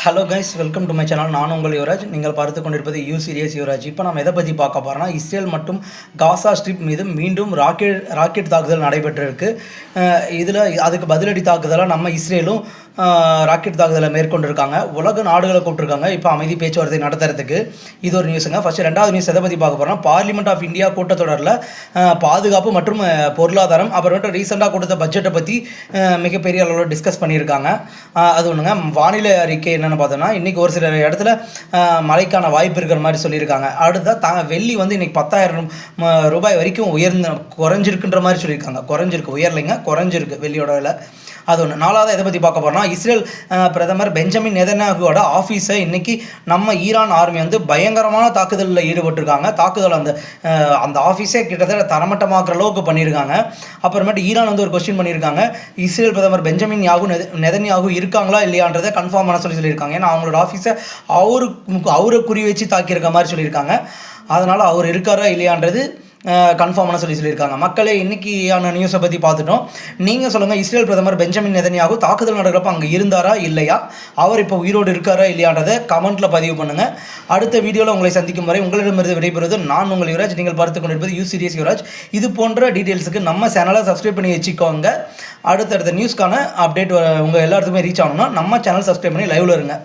Hello guys, welcome to my channel. நான் உங்கள் யுவராஜ். நீங்கள் பார்த்து கொண்டிருப்பது யூ சீரியஸ் யுவராஜ். இப்போ நம்ம எதை பற்றி பார்க்க போகிறோம்னா, இஸ்ரேல் மற்றும் காசா ஸ்ட்ரிப் மீது மீண்டும் ராக்கெட் தாக்குதல் நடைபெற்றிருக்கு. இதில் அதுக்கு பதிலடி தாக்குதலாக நம்ம இஸ்ரேலும் ராக்கெட் தாக்குதலை மேற்கொண்டிருக்காங்க. உலக நாடுகளை கூப்பிட்டுருக்காங்க இப்போ அமைதி பேச்சுவார்த்தை நடத்துறதுக்கு. இது ஒரு நியூஸுங்க. ஃபஸ்ட்டு ரெண்டாவது நியூஸ் எதை பற்றி பார்க்க போகிறோம், பார்லிமெண்ட் ஆஃப் இந்தியா கூட்டத்தொடரில் பாதுகாப்பு மற்றும் பொருளாதாரம் அப்புறமேட்டு ரீசெண்டாக கொடுத்த பட்ஜெட்டை பற்றி மிகப்பெரிய அளவில் டிஸ்கஸ் பண்ணியிருக்காங்க. அது ஒன்றுங்க. வானிலை அறிக்கை என்னென்னு பார்த்தோன்னா, இன்றைக்கி ஒரு சில இடத்துல மழைக்கான வாய்ப்பு இருக்கிற மாதிரி சொல்லியிருக்காங்க. அடுத்த வெள்ளி வந்து இன்றைக்கி 10,000 ரூபாய் வரைக்கும் குறைஞ்சிருக்குன்ற மாதிரி சொல்லியிருக்காங்க. குறைஞ்சிருக்கு வெள்ளியோட விலை. அது ஒன்று. நாலாவது எதை பற்றி பார்க்க போகிறோம்னா, இஸ்ரேல் பிரதமர் பெஞ்சமின் நெதன்யாகுவோட ஆஃபீஸை இன்றைக்கி நம்ம ஈரான் ஆர்மி வந்து பயங்கரமான தாக்குதலில் ஈடுபட்டிருக்காங்க. தாக்குதல் அந்த ஆஃபீஸே கிட்டத்தட்ட தரமட்டமாக்குற அளவுக்கு பண்ணியிருக்காங்க. அப்புறமேட்டு ஈரான் வந்து ஒரு கொஸ்டின் பண்ணியிருக்காங்க, இஸ்ரேல் பிரதமர் பெஞ்சமின் நெதன்யாகு இருக்காங்களா இல்லையான்றதை கன்ஃபார்ம் பண்ண சொல்லியிருக்காங்க. ஏன்னா அவங்களோட ஆஃபீஸை அவரை குறி வச்சு தாக்கியிருக்க மாதிரி சொல்லியிருக்காங்க. அதனால் அவர் இருக்காரா இல்லையான்றது கன்ஃபார்ம் பண்ண சொல்லியிருக்காங்க. மக்களே, இன்றைக்கியான நியூஸை பற்றி பார்த்துட்டோம். நீங்கள் சொல்லுங்கள், இஸ்ரேல் பிரதமர் பெஞ்சமின் நெதன்யாகு தாக்குதல் நடக்கிறப்ப அங்கே இருந்தாரா இல்லையா, அவர் இப்போ உயிரோடு இருக்காரா இல்லையான்றதை கமெண்ட்டில் பதிவு பண்ணுங்கள். அடுத்த வீடியோவில் உங்களை சந்திக்கும் வரை உங்களிடமிருந்து விடைபெறுவது நான் உங்கள் யுவராஜ். நீங்கள் பார்த்து கொண்டிருப்பது யூ சீரியஸ் யுவராஜ். இது போன்ற டீட்டெயில்ஸுக்கு நம்ம சேனலை சப்ஸ்கிரைப் பண்ணி வச்சுக்கோங்க. அடுத்தடுத்த நியூஸ்க்கான அப்டேட் உங்கள் எல்லாத்துக்குமே ரீச் ஆகணும்னா நம்ம சேனல் சப்ஸ்கிரைப் பண்ணி லைவில் இருங்க.